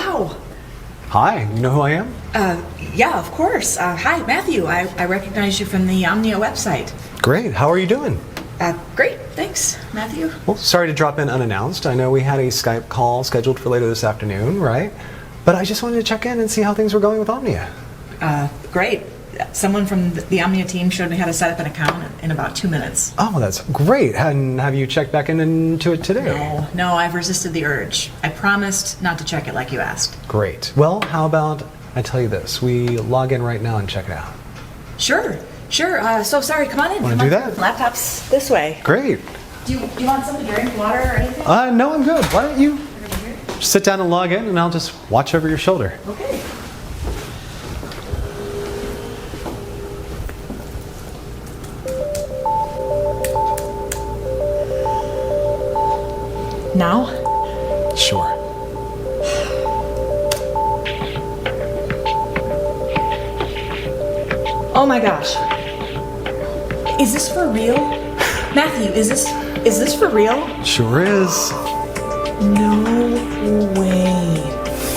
wow. Hi, you know who I am? Yeah, of course. Hi, Matthew. I recognize you from the Omnia website. Great, how are you doing? Great, thanks, Matthew. Well, sorry to drop in unannounced. I know we had a Skype call scheduled for later this afternoon, right? But I just wanted to check in and see how things were going with Omnia. Great. Someone from the Omnia team showed me how to set up an account in about 2 minutes. Oh, that's great. And have you checked back into it today? No, I've resisted the urge. I promised not to check it like you asked. Great. Well, how about I tell you this? We log in right now and check it out. Sure. So sorry, come on in. Want to do that? Laptop's this way. Great. Do you want some to drink, water, or anything? No, I'm good. Why don't you sit down and log in and I'll just watch over your shoulder. Okay. Now? Sure. Oh my gosh. Is this for real? Matthew, is this for real? Sure is. No way.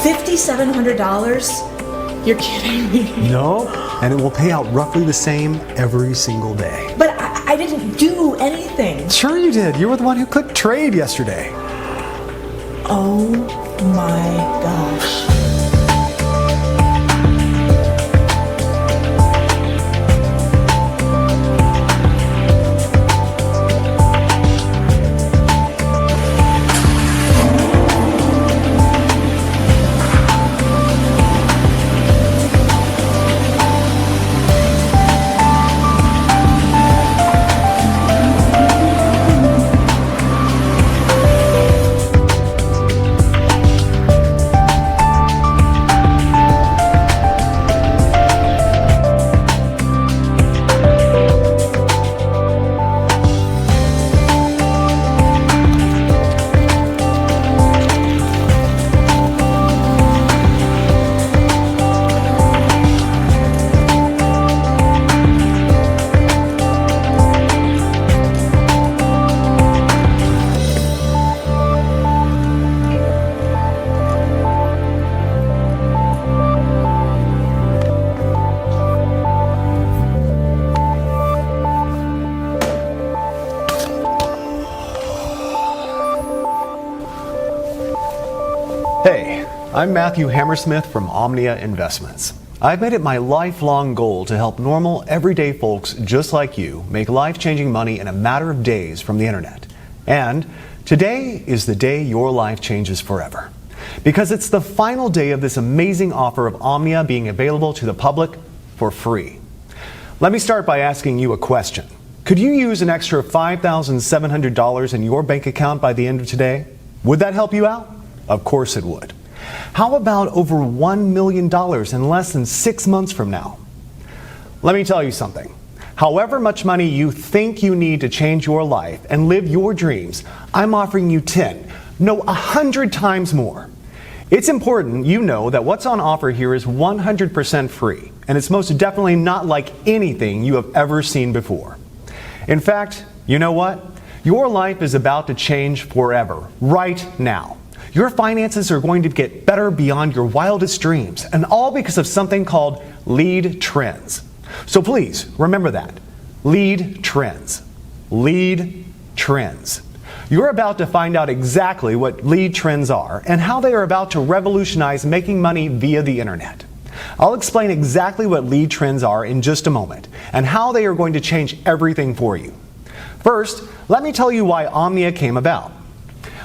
$5,700? You're kidding me. No, and it will pay out roughly the same every single day. But I didn't do anything. Sure you did. You were the one who clicked trade yesterday. Oh my gosh. Hey, I'm Matthew Hammersmith from Omnia Investments. I've made it my lifelong goal to help normal, everyday folks just like you make life-changing money in a matter of days from the internet. And today is the day your life changes forever. Because it's the final day of this amazing offer of Omnia being available to the public for free. Let me start by asking you a question. Could you use an extra $5,700 in your bank account by the end of today? Would that help you out? Of course it would. How about over $1 million in less than 6 months from now? Let me tell you something. However much money you think you need to change your life and live your dreams, I'm offering you 10, no 100 times more. It's important you know that what's on offer here is 100% free, and it's most definitely not like anything you have ever seen before. In fact, you know what? Your life is about to change forever, right now. Your finances are going to get better beyond your wildest dreams, and all because of something called lead trends. So please, remember that. Lead trends. Lead trends. You're about to find out exactly what lead trends are and how they are about to revolutionize making money via the internet. I'll explain exactly what lead trends are in just a moment and how they are going to change everything for you. First, let me tell you why Omnia came about.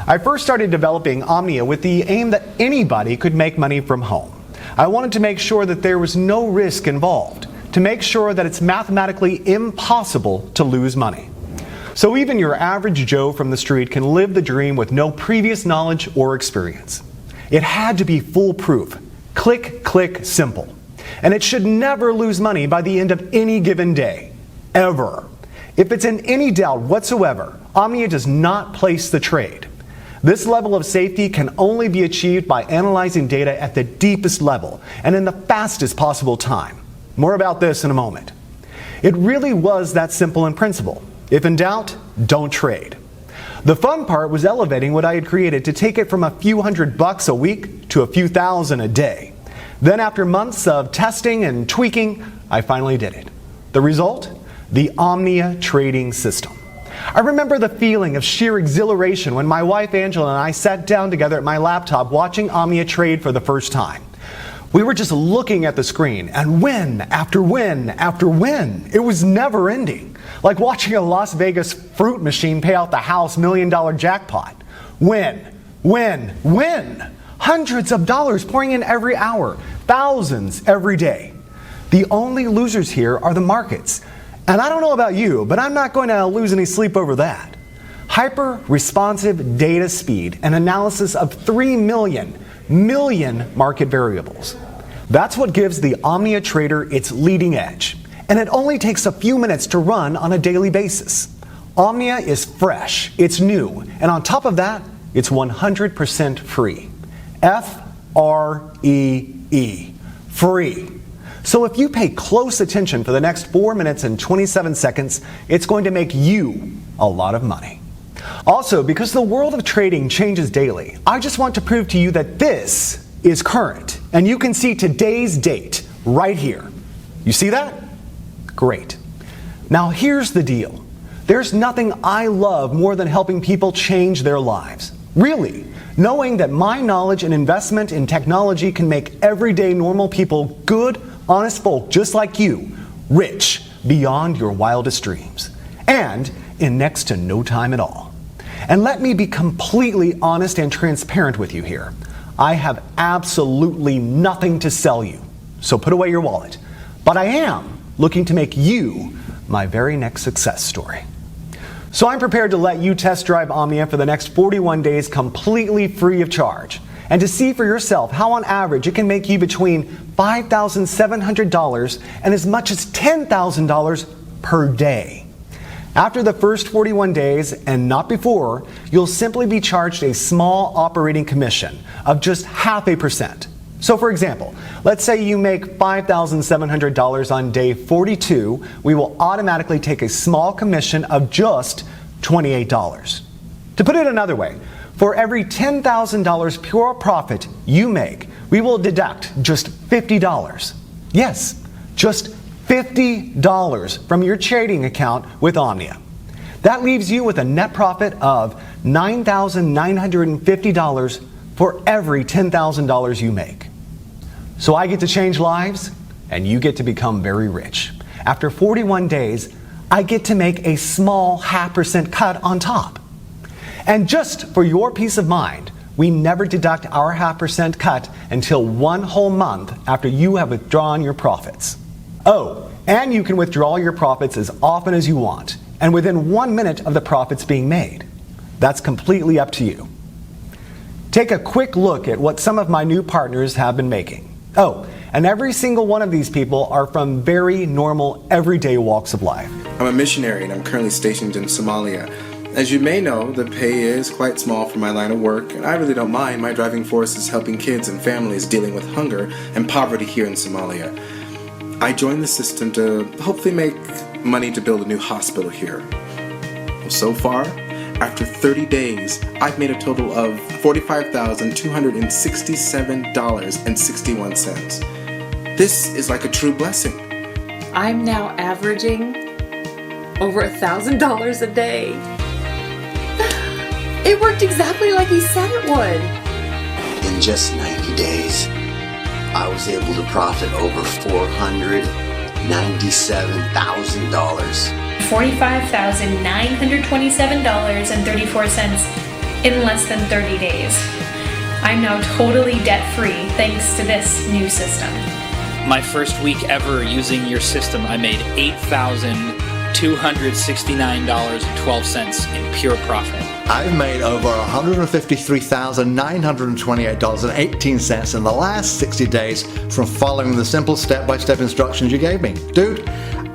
I first started developing Omnia with the aim that anybody could make money from home. I wanted to make sure that there was no risk involved, to make sure that it's mathematically impossible to lose money. So even your average Joe from the street can live the dream with no previous knowledge or experience. It had to be foolproof, click, click, simple. And it should never lose money by the end of any given day, ever. If it's in any doubt whatsoever, Omnia does not place the trade. This level of safety can only be achieved by analyzing data at the deepest level and in the fastest possible time. More about this in a moment. It really was that simple in principle. If in doubt, don't trade. The fun part was elevating what I had created to take it from a few $100 a week to a few thousand a day. Then after months of testing and tweaking, I finally did it. The result? The Omnia trading system. I remember the feeling of sheer exhilaration when my wife Angela and I sat down together at my laptop watching Omnia trade for the first time. We were just looking at the screen, and win after win after win. It was never ending. Like watching a Las Vegas fruit machine pay out the house $1 million jackpot. Win, win, win. Hundreds of dollars pouring in every hour, thousands every day. The only losers here are the markets. And I don't know about you, but I'm not going to lose any sleep over that. Hyper-responsive data speed and analysis of 3 million market variables. That's what gives the Omnia Trader its leading edge. And it only takes a few minutes to run on a daily basis. Omnia is fresh, it's new, and on top of that, it's 100% free. F-R-E-E. Free. So if you pay close attention for the next 4 minutes and 27 seconds, it's going to make you a lot of money. Also, because the world of trading changes daily, I just want to prove to you that this is current. And you can see today's date right here. You see that? Great. Now here's the deal. There's nothing I love more than helping people change their lives. Really, knowing that my knowledge and investment in technology can make everyday normal people, good, honest folk just like you, rich beyond your wildest dreams. And in next to no time at all. And let me be completely honest and transparent with you here. I have absolutely nothing to sell you, so put away your wallet. But I am looking to make you my very next success story. So I'm prepared to let you test drive Omnia for the next 41 days completely free of charge, and to see for yourself how on average it can make you between $5,700 and as much as $10,000 per day. After the first 41 days, and not before, you'll simply be charged a small operating commission of just 0.5%. So for example, let's say you make $5,700 on day 42, we will automatically take a small commission of just $28. To put it another way, for every $10,000 pure profit you make, we will deduct just $50. Yes, just $50 from your trading account with Omnia. That leaves you with a net profit of $9,950 for every $10,000 you make. So I get to change lives, and you get to become very rich. After 41 days, I get to make a small 0.5% cut on top. And just for your peace of mind, we never deduct our 0.5% cut until 1 whole month after you have withdrawn your profits. Oh, and you can withdraw your profits as often as you want, and within 1 minute of the profits being made. That's completely up to you. Take a quick look at what some of my new partners have been making. Oh, and every single one of these people are from very normal, everyday walks of life. I'm a missionary and I'm currently stationed in Somalia. As you may know, the pay is quite small for my line of work, and I really don't mind. My driving force is helping kids and families dealing with hunger and poverty here in Somalia. I joined the system to hopefully make money to build a new hospital here. Well, so far, after 30 days, I've made a total of $45,267.61. This is like a true blessing. I'm now averaging over $1,000 a day. It worked exactly like he said it would. In just 90 days, I was able to profit over $497,000. $45,927.34 in less than 30 days. I'm now totally debt-free thanks to this new system. My first week ever using your system, I made $8,269.12 in pure profit. I've made over $153,928.18 in the last 60 days from following the simple step-by-step instructions you gave me. Dude,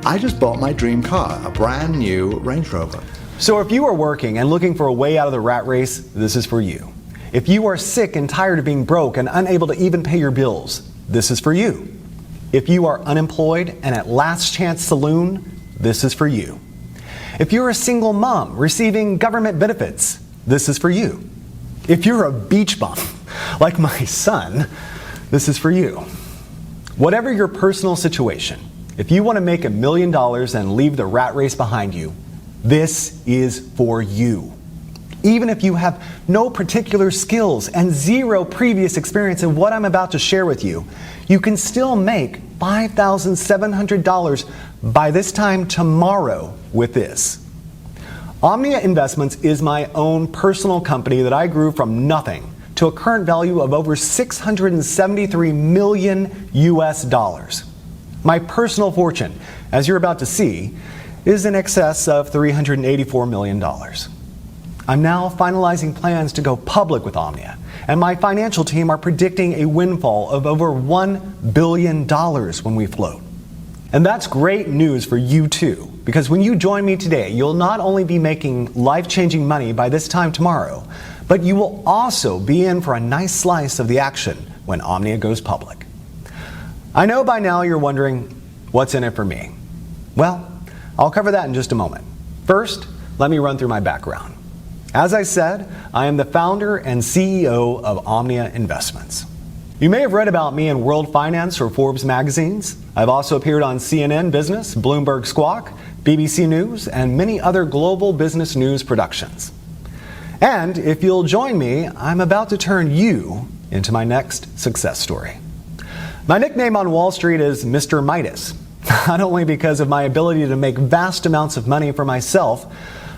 I just bought my dream car, a brand new Range Rover. So if you are working and looking for a way out of the rat race, this is for you. If you are sick and tired of being broke and unable to even pay your bills, this is for you. If you are unemployed and at Last Chance Saloon, this is for you. If you're a single mom receiving government benefits, this is for you. If you're a beach bum, like my son, this is for you. Whatever your personal situation, if you want to make $1 million and leave the rat race behind you, this is for you. Even if you have no particular skills and zero previous experience in what I'm about to share with you, you can still make $5,700 by this time tomorrow with this. Omnia Investments is my own personal company that I grew from nothing to a current value of over $673 million US. My personal fortune, as you're about to see, is in excess of $384 million. I'm now finalizing plans to go public with Omnia, and my financial team are predicting a windfall of over $1 billion when we float. And that's great news for you too, because when you join me today, you'll not only be making life-changing money by this time tomorrow, but you will also be in for a nice slice of the action when Omnia goes public. I know by now you're wondering, what's in it for me? Well, I'll cover that in just a moment. First, let me run through my background. As I said, I am the founder and CEO of Omnia Investments. You may have read about me in World Finance or Forbes magazines. I've also appeared on CNN Business, Bloomberg Squawk, BBC News, and many other global business news productions. And if you'll join me, I'm about to turn you into my next success story. My nickname on Wall Street is Mr. Midas, not only because of my ability to make vast amounts of money for myself,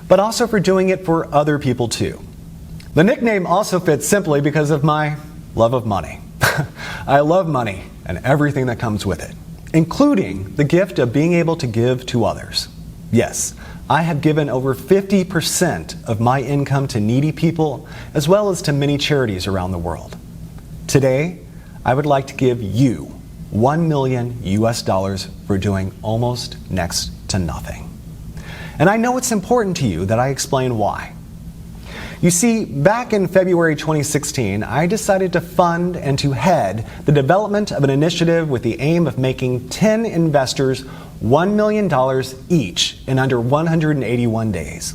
but also for doing it for other people too. The nickname also fits simply because of my love of money. I love money and everything that comes with it, including the gift of being able to give to others. Yes, I have given over 50% of my income to needy people, as well as to many charities around the world. Today, I would like to give you $1 million US for doing almost next to nothing. And I know it's important to you that I explain why. You see, back in February 2016, I decided to fund and to head the development of an initiative with the aim of making 10 investors $1 million each in under 181 days.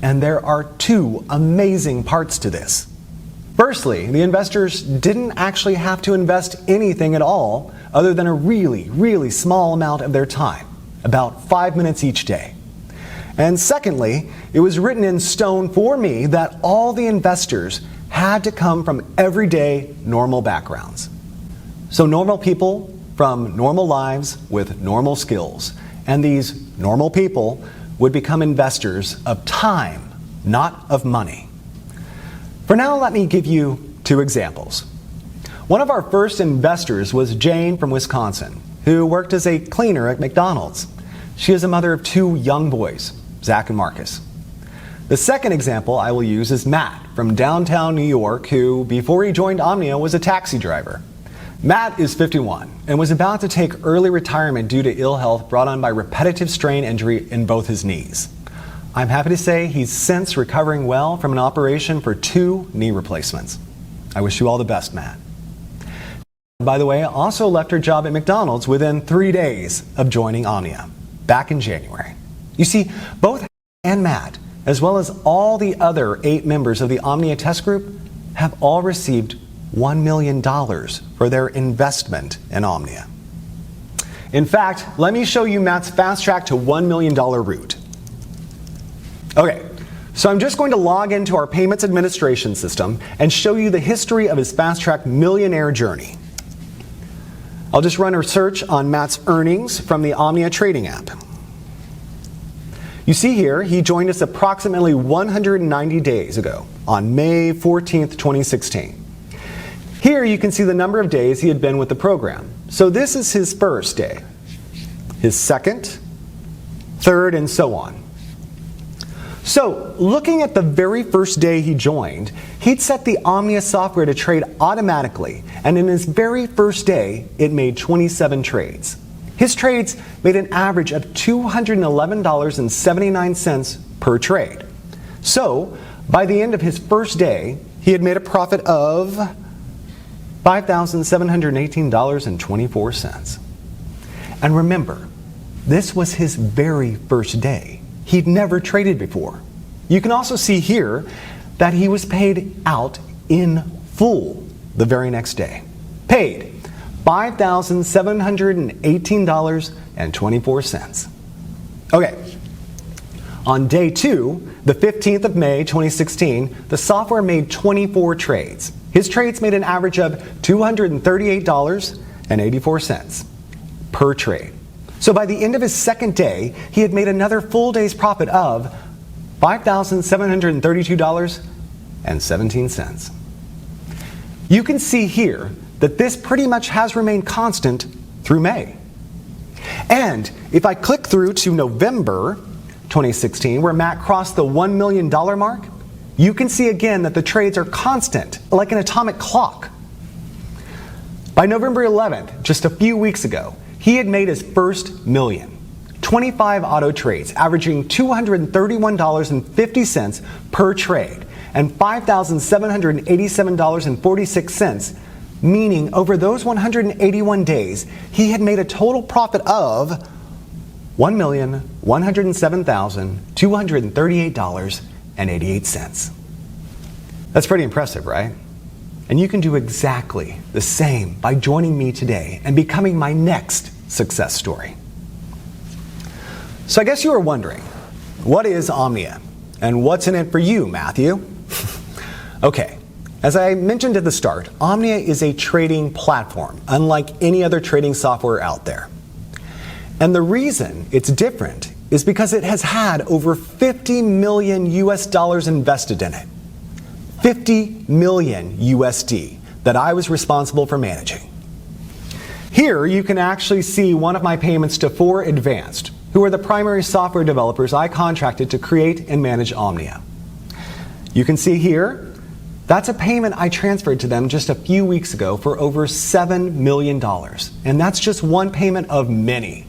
And there are two amazing parts to this. Firstly, the investors didn't actually have to invest anything at all other than a really, really small amount of their time, about 5 minutes each day. And secondly, it was written in stone for me that all the investors had to come from everyday normal backgrounds. So normal people from normal lives with normal skills. And these normal people would become investors of time, not of money. For now, let me give you two examples. One of our first investors was Jane from Wisconsin, who worked as a cleaner at McDonald's. She is a mother of two young boys, Zach and Marcus. The second example I will use is Matt from downtown New York, who, before he joined Omnia, was a taxi driver. Matt is 51 and was about to take early retirement due to ill health brought on by repetitive strain injury in both his knees. I'm happy to say he's since recovering well from an operation for 2 knee replacements. I wish you all the best, Matt. By the way, also left her job at McDonald's within 3 days of joining Omnia, back in January. You see, both and Matt, as well as all the other 8 members of the Omnia test group, have all received $1 million for their investment in Omnia. In fact, let me show you Matt's fast track to $1 million route. Okay, so I'm just going to log into our payments administration system and show you the history of his fast track millionaire journey. I'll just run a search on Matt's earnings from the Omnia trading app. You see here, he joined us approximately 190 days ago on May 14th, 2016. Here you can see the number of days he had been with the program. So this is his first day, his second, third, and so on. So looking at the very first day he joined, he'd set the Omnia software to trade automatically, and in his very first day, it made 27 trades. His trades made an average of $211.79 per trade. So by the end of his first day, he had made a profit of $5,718.24. And remember, this was his very first day. he'd never traded before. You can also see here that he was paid out in full the very next day. Paid $5,718.24. Okay, on day 2, the 15th of May 2016, the software made 24 trades. His trades made an average of $238.84 per trade. So by the end of his second day, he had made another full day's profit of $5,732.17. You can see here that this pretty much has remained constant through May. And if I click through to November 2016, where Matt crossed the $1 million mark, you can see again that the trades are constant, like an atomic clock. By November 11th, just a few weeks ago, he had made his first million. 25 auto trades, averaging $231.50 per trade, and $5,787.46, meaning over those 181 days, he had made a total profit of $1,107,238.88. That's pretty impressive, right? And you can do exactly the same by joining me today and becoming my next success story. So I guess you were wondering, what is Omnia? And what's in it for you, Matthew? Okay, as I mentioned at the start, Omnia is a trading platform, unlike any other trading software out there. And the reason it's different is because it has had over 50 million US dollars invested in it. 50 million USD that I was responsible for managing. Here you can actually see one of my payments to 4 Advanced, who are the primary software developers I contracted to create and manage Omnia. You can see here, that's a payment I transferred to them just a few weeks ago for over $7 million. And that's just one payment of many.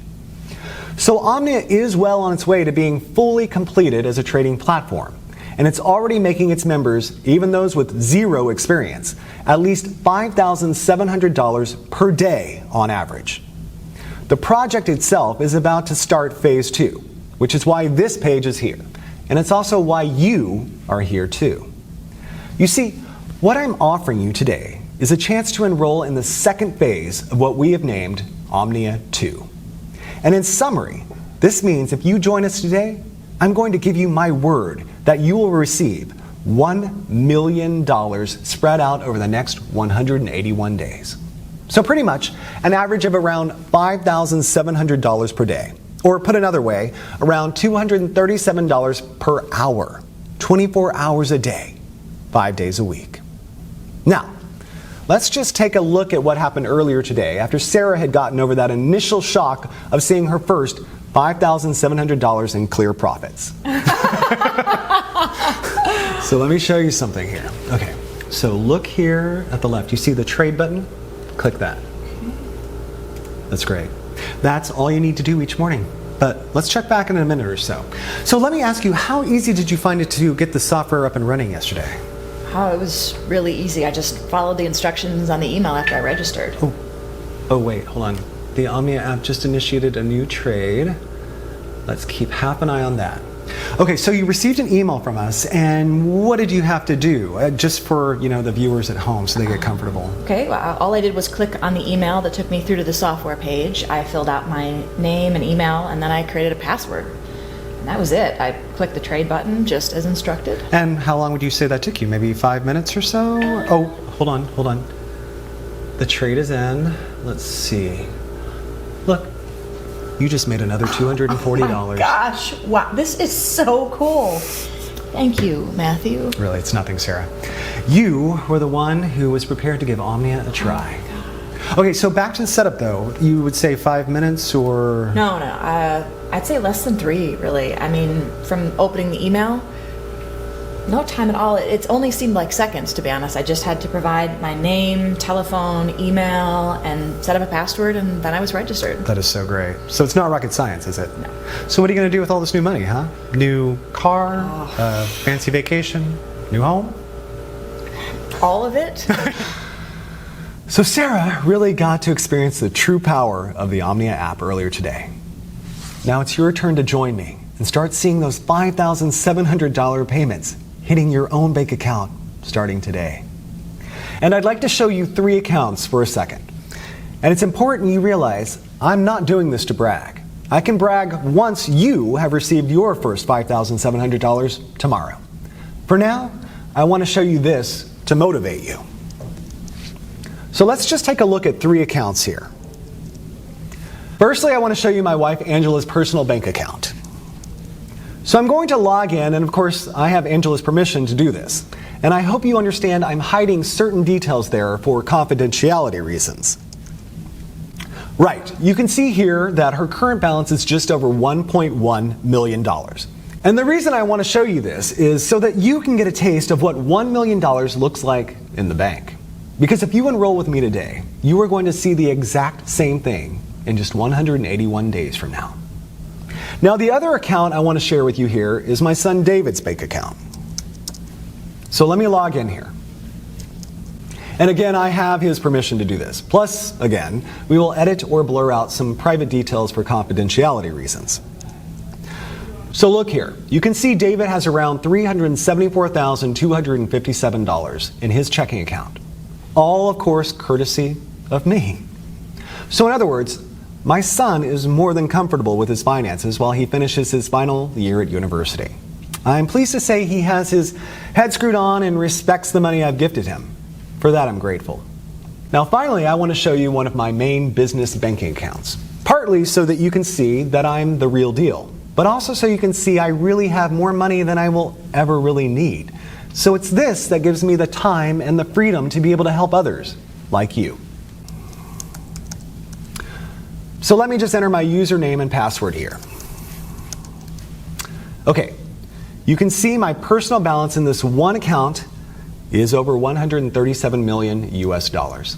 So Omnia is well on its way to being fully completed as a trading platform. And it's already making its members, even those with zero experience, at least $5,700 per day on average. The project itself is about to start phase 2, which is why this page is here. And it's also why you are here too. You see, what I'm offering you today is a chance to enroll in the second phase of what we have named Omnia 2. And in summary, this means if you join us today, I'm going to give you my word that you will receive $1 million spread out over the next 181 days. So pretty much an average of around $5,700 per day. Or put another way, around $237 per hour, 24 hours a day, 5 days a week. Now, let's just take a look at what happened earlier today after Sarah had gotten over that initial shock of seeing her first $5,700 in clear profits. So let me show you something here. Okay, so look here at the left. You see the trade button? Click that. That's great. That's all you need to do each morning. But let's check back in a minute or so. So let me ask you, how easy did you find it to get the software up and running yesterday? Oh, it was really easy. I just followed the instructions on the email after I registered. Oh wait, hold on. The Omnia app just initiated a new trade. Let's keep half an eye on that. Okay, so you received an email from us, and what did you have to do? Just for, the viewers at home so they get comfortable. Okay, well, all I did was click on the email that took me through to the software page. I filled out my name and email, and then I created a password. And that was it. I clicked the trade button just as instructed. And how long would you say that took you? Maybe 5 minutes or so? Oh, hold on. The trade is in. Let's see. Look, you just made another $240. Oh my gosh, wow, this is so cool. Thank you, Matthew. Really, it's nothing, Sarah. You were the one who was prepared to give Omnia a try. Okay, so back to the setup though. You would say 5 minutes or? No, I'd say less than 3, really. I mean, from opening the email, no time at all. It's only seemed like seconds, to be honest. I just had to provide my name, telephone, email, and set up a password, and then I was registered. That is so great. So it's not rocket science, is it? No. So what are you going to do with all this new money, huh? New car, fancy vacation, new home? All of it? So Sarah really got to experience the true power of the Omnia app earlier today. Now it's your turn to join me and start seeing those $5,700 payments hitting your own bank account starting today. And I'd like to show you 3 accounts for a second. And it's important you realize I'm not doing this to brag. I can brag once you have received your first $5,700 tomorrow. For now, I want to show you this to motivate you. So let's just take a look at 3 accounts here. Firstly, I want to show you my wife Angela's personal bank account. So I'm going to log in, and of course I have Angela's permission to do this. And I hope you understand I'm hiding certain details there for confidentiality reasons. Right, you can see here that her current balance is just over $1.1 million. And the reason I want to show you this is so that you can get a taste of what $1 million looks like in the bank. Because if you enroll with me today, you are going to see the exact same thing in just 181 days from now. Now, the other account I want to share with you here is my son David's bank account. So let me log in here. And again, I have his permission to do this. Plus, again, we will edit or blur out some private details for confidentiality reasons. So look here. You can see David has around $374,257 in his checking account. All, of course, courtesy of me. So in other words, my son is more than comfortable with his finances while he finishes his final year at university. I'm pleased to say he has his head screwed on and respects the money I've gifted him. For that, I'm grateful. Now, finally, I want to show you one of my main business banking accounts. Partly so that you can see that I'm the real deal, but also so you can see I really have more money than I will ever really need. So it's this that gives me the time and the freedom to be able to help others, like you. So let me just enter my username and password here. Okay, you can see my personal balance in this one account is over 137 million US dollars.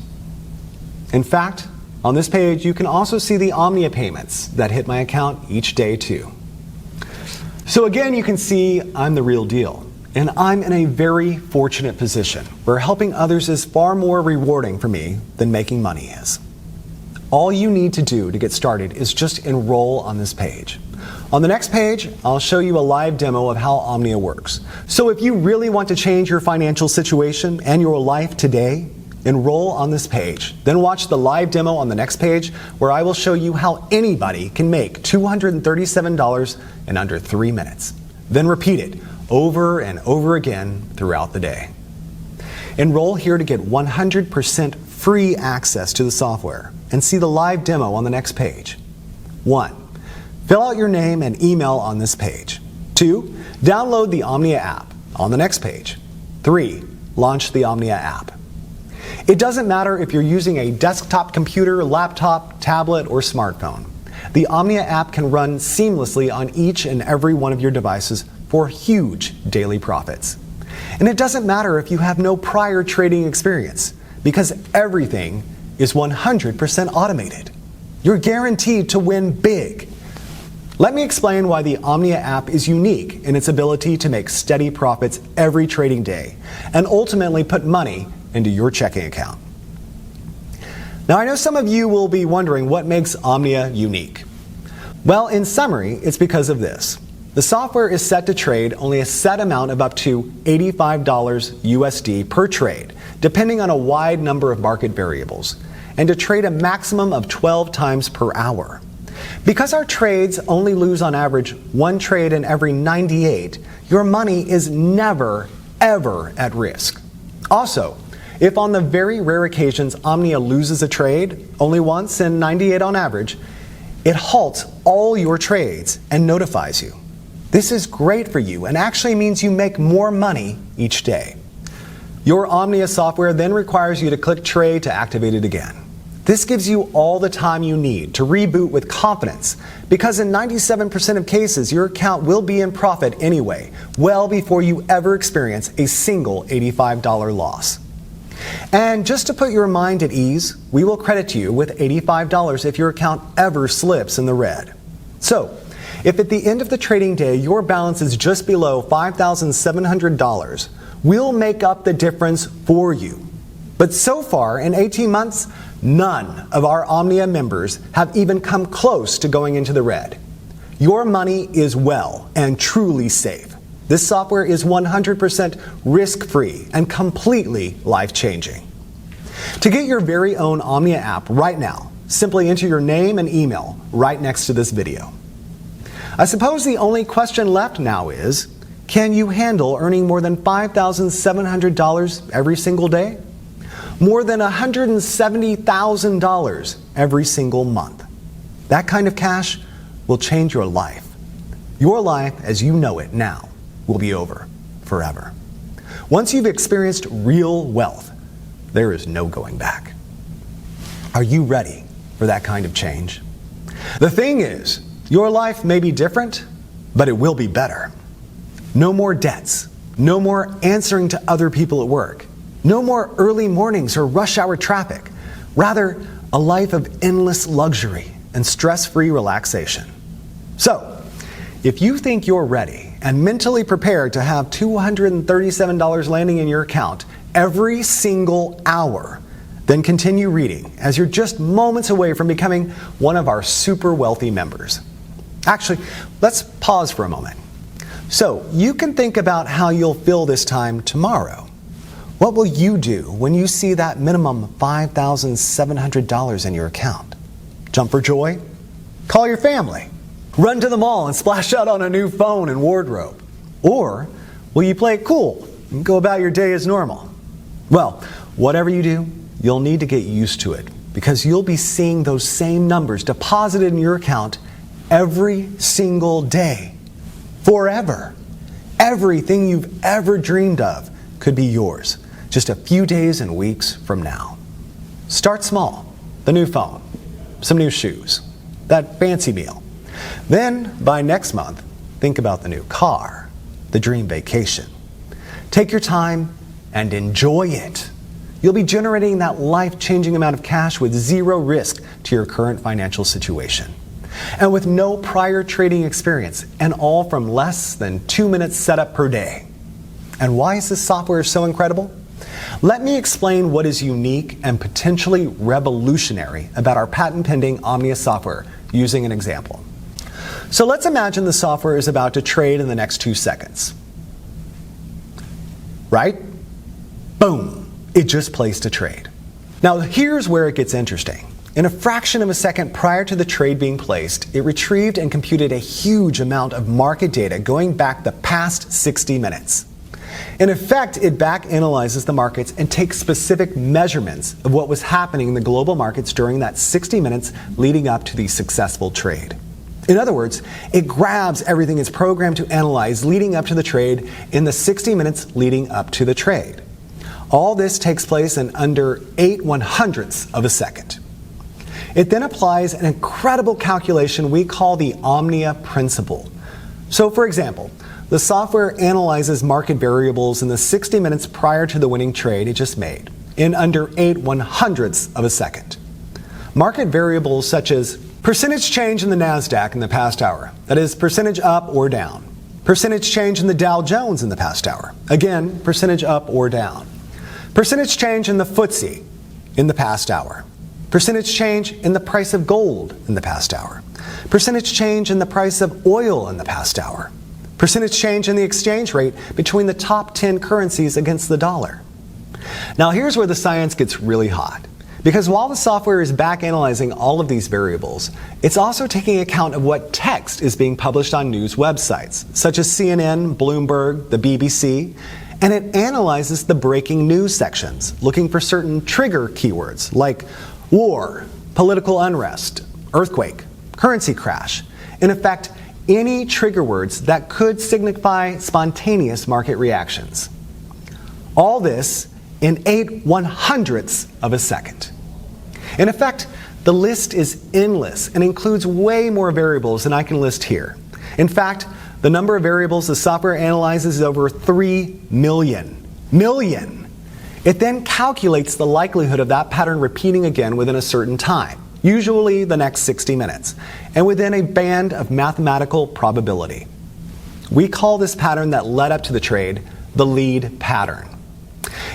In fact, on this page, you can also see the Omnia payments that hit my account each day too. So again, you can see I'm the real deal, and I'm in a very fortunate position where helping others is far more rewarding for me than making money is. All you need to do to get started is just enroll on this page. On the next page, I'll show you a live demo of how Omnia works. So if you really want to change your financial situation and your life today, enroll on this page. Then watch the live demo on the next page where I will show you how anybody can make $237 in under 3 minutes. Then repeat it over and over again throughout the day. Enroll here to get 100% free access to the software and see the live demo on the next page. 1. Fill out your name and email on this page. 2. Download the Omnia app on the next page. 3. Launch the Omnia app. It doesn't matter if you're using a desktop computer, laptop, tablet, or smartphone. The Omnia app can run seamlessly on each and every one of your devices for huge daily profits. And it doesn't matter if you have no prior trading experience, because everything is 100% automated. You're guaranteed to win big. Let me explain why the Omnia app is unique in its ability to make steady profits every trading day and ultimately put money into your checking account. Now, I know some of you will be wondering what makes Omnia unique. Well, in summary, it's because of this. The software is set to trade only a set amount of up to $85 USD per trade, depending on a wide number of market variables, and to trade a maximum of 12 times per hour. Because our trades only lose on average 1 trade in every 98, your money is never, ever at risk. Also, if on the very rare occasions Omnia loses a trade, only once in 98 on average, it halts all your trades and notifies you. This is great for you and actually means you make more money each day. Your Omnia software then requires you to click trade to activate it again. This gives you all the time you need to reboot with confidence, because in 97% of cases, your account will be in profit anyway, well before you ever experience a single $85 loss. And just to put your mind at ease, we will credit you with $85 if your account ever slips in the red. So, if at the end of the trading day your balance is just below $5,700, we'll make up the difference for you. But so far, in 18 months, none of our Omnia members have even come close to going into the red. Your money is well and truly safe. This software is 100% risk-free and completely life-changing. To get your very own Omnia app right now, simply enter your name and email right next to this video. I suppose the only question left now is, can you handle earning more than $5,700 every single day? More than $170,000 every single month. That kind of cash will change your life. Your life as you know it now will be over forever. Once you've experienced real wealth, there is no going back. Are you ready for that kind of change? The thing is, your life may be different, but it will be better. No more debts. No more answering to other people at work. No more early mornings or rush hour traffic. Rather, a life of endless luxury and stress-free relaxation. So, if you think you're ready and mentally prepared to have $237 landing in your account every single hour, then continue reading as you're just moments away from becoming one of our super wealthy members. Actually, let's pause for a moment. So you can think about how you'll feel this time tomorrow. What will you do when you see that minimum $5,700 in your account? Jump for joy? Call your family? Run to the mall and splash out on a new phone and wardrobe? Or will you play it cool and go about your day as normal? Well, whatever you do, you'll need to get used to it because you'll be seeing those same numbers deposited in your account every single day, forever. Everything you've ever dreamed of could be yours just a few days and weeks from now. Start small. The new phone, some new shoes, that fancy meal. Then, by next month, think about the new car, the dream vacation. Take your time and enjoy it. You'll be generating that life-changing amount of cash with zero risk to your current financial situation. And with no prior trading experience, and all from less than 2 minutes setup per day. And why is this software so incredible? Let me explain what is unique and potentially revolutionary about our patent-pending Omnia software using an example. So let's imagine the software is about to trade in the next 2 seconds. Right? Boom! It just placed a trade. Now here's where it gets interesting. In a fraction of a second prior to the trade being placed, it retrieved and computed a huge amount of market data going back the past 60 minutes. In effect, it back analyzes the markets and takes specific measurements of what was happening in the global markets during that 60 minutes leading up to the successful trade. In other words, it grabs everything it's programmed to analyze leading up to the trade in the 60 minutes leading up to the trade. All this takes place in under 8/100ths of a second. It then applies an incredible calculation we call the Omnia principle. So for example, the software analyzes market variables in the 60 minutes prior to the winning trade it just made, in under 8/100ths of a second. Market variables such as percentage change in the NASDAQ in the past hour, that is, percentage up or down. Percentage change in the Dow Jones in the past hour, again, percentage up or down. Percentage change in the FTSE in the past hour. Percentage change in the price of gold in the past hour. Percentage change in the price of oil in the past hour. Percentage change in the exchange rate between the top 10 currencies against the dollar. Now here's where the science gets really hot. Because while the software is back analyzing all of these variables, it's also taking account of what text is being published on news websites, such as CNN, Bloomberg, the BBC, and it analyzes the breaking news sections, looking for certain trigger keywords like war, political unrest, earthquake, currency crash. In effect, any trigger words that could signify spontaneous market reactions. All this in 8/100ths of a second. In effect, the list is endless and includes way more variables than I can list here. In fact, the number of variables the software analyzes is over 3 million. It then calculates the likelihood of that pattern repeating again within a certain time, usually the next 60 minutes, and within a band of mathematical probability. We call this pattern that led up to the trade the lead pattern.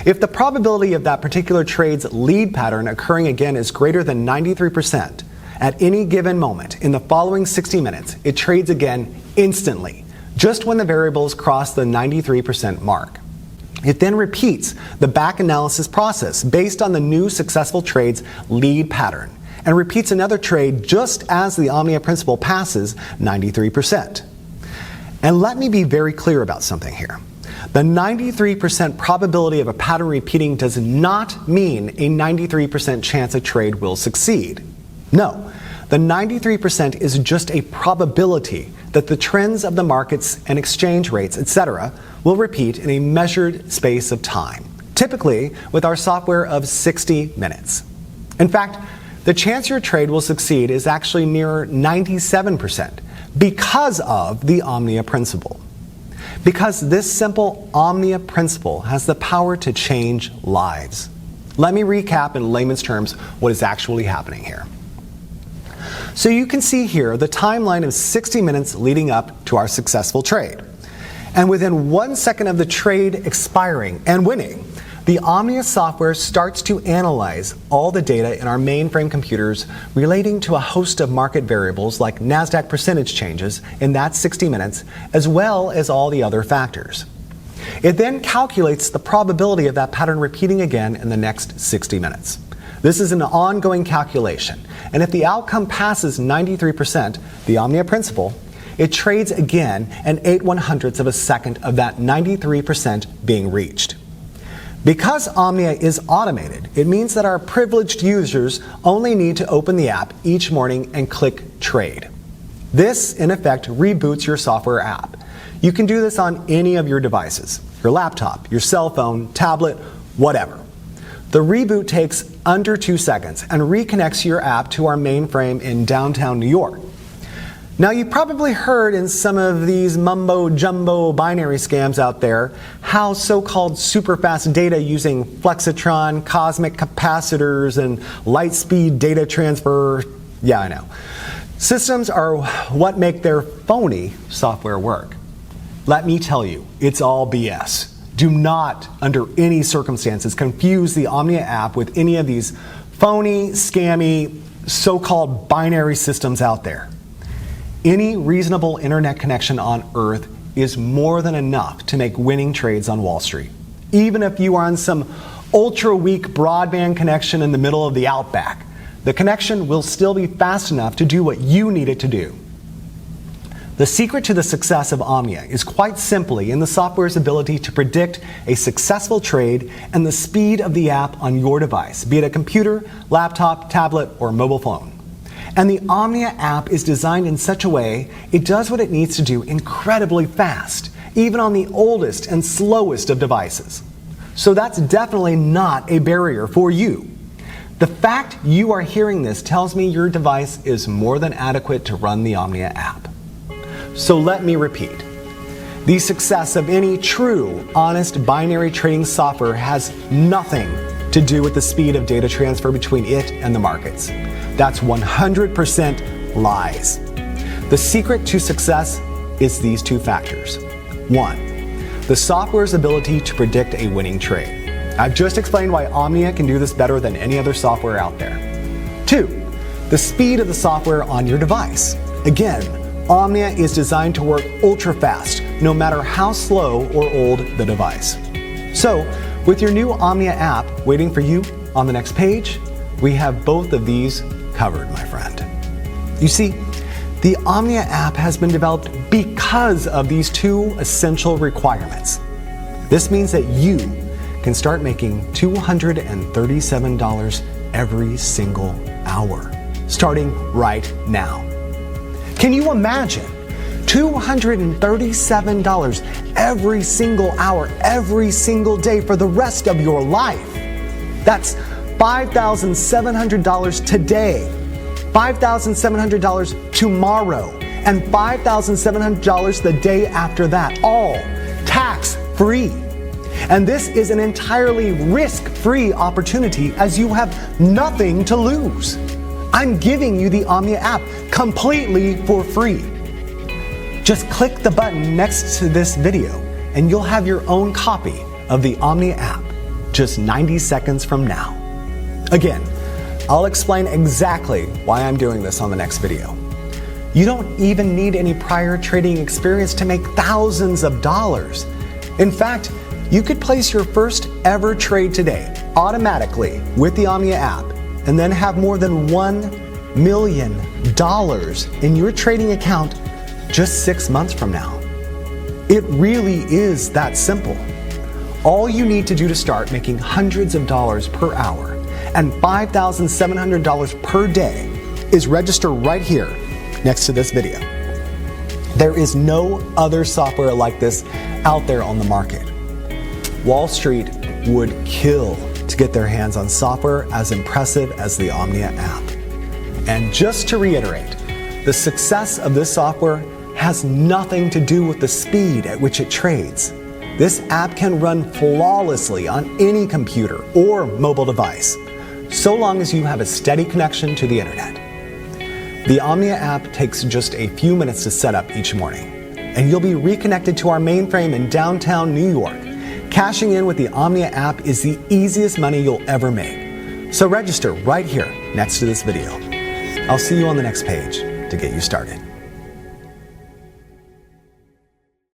If the probability of that particular trade's lead pattern occurring again is greater than 93%, At any given moment, in the following 60 minutes, it trades again instantly, just when the variables cross the 93% mark. It then repeats the back analysis process based on the new successful trade's lead pattern, and repeats another trade just as the Omnia principal passes 93%. And let me be very clear about something here. The 93% probability of a pattern repeating does not mean a 93% chance a trade will succeed. No, the 93% is just a probability that the trends of the markets and exchange rates, etc., will repeat in a measured space of time, typically with our software of 60 minutes. In fact, the chance your trade will succeed is actually nearer 97% because of the Omnia principle. Because this simple Omnia principle has the power to change lives. Let me recap in layman's terms what is actually happening here. So you can see here the timeline of 60 minutes leading up to our successful trade. And within 1 second of the trade expiring and winning, the Omnia software starts to analyze all the data in our mainframe computers relating to a host of market variables like NASDAQ percentage changes in that 60 minutes, as well as all the other factors. It then calculates the probability of that pattern repeating again in the next 60 minutes. This is an ongoing calculation, and if the outcome passes 93%, the Omnia principle, it trades again an 8/100ths of a second of that 93% being reached. Because Omnia is automated, it means that our privileged users only need to open the app each morning and click Trade. This, in effect, reboots your software app. You can do this on any of your devices, your laptop, your cell phone, tablet, whatever. The reboot takes under 2 seconds and reconnects your app to our mainframe in downtown New York. Now, you probably heard in some of these mumbo-jumbo binary scams out there how so-called super-fast data using flexitron, cosmic capacitors, and light-speed data transfer, yeah, I know, systems are what make their phony software work. Let me tell you, it's all BS. Do not, under any circumstances, confuse the Omnia app with any of these phony, scammy, so-called binary systems out there. Any reasonable internet connection on Earth is more than enough to make winning trades on Wall Street, even if you are on some ultra-weak broadband connection in the middle of the outback. The connection will still be fast enough to do what you need it to do. The secret to the success of Omnia is quite simply in the software's ability to predict a successful trade and the speed of the app on your device, be it a computer, laptop, tablet, or mobile phone. And the Omnia app is designed in such a way it does what it needs to do incredibly fast, even on the oldest and slowest of devices. So that's definitely not a barrier for you. The fact you are hearing this tells me your device is more than adequate to run the Omnia app. So let me repeat. The success of any true, honest binary trading software has nothing to do with the speed of data transfer between it and the markets. That's 100% lies. The secret to success is these two factors. 1, the software's ability to predict a winning trade. I've just explained why Omnia can do this better than any other software out there. 2, the speed of the software on your device. Again, Omnia is designed to work ultra fast, no matter how slow or old the device. So, with your new Omnia app waiting for you on the next page, we have both of these covered, my friend. You see, the Omnia app has been developed because of these two essential requirements. This means that you can start making $237 every single hour, starting right now. Can you imagine $237 every single hour, every single day for the rest of your life? That's $5,700 today, $5,700 tomorrow, and $5,700 the day after that, all tax-free. And this is an entirely risk-free opportunity as you have nothing to lose. I'm giving you the Omnia app completely for free. Just click the button next to this video and you'll have your own copy of the Omnia app just 90 seconds from now. Again, I'll explain exactly why I'm doing this on the next video. You don't even need any prior trading experience to make thousands of dollars. In fact, you could place your first ever trade today automatically with the Omnia app and then have more than $1 million in your trading account just 6 months from now. It really is that simple. All you need to do to start making hundreds of dollars per hour and $5,700 per day is register right here next to this video. There is no other software like this out there on the market. Wall Street would kill to get their hands on software as impressive as the Omnia app. And just to reiterate, the success of this software has nothing to do with the speed at which it trades. This app can run flawlessly on any computer or mobile device, so long as you have a steady connection to the internet. The Omnia app takes just a few minutes to set up each morning, and you'll be reconnected to our mainframe in downtown New York. Cashing in with the Omnia app is the easiest money you'll ever make. So register right here next to this video. I'll see you on the next page to get you started.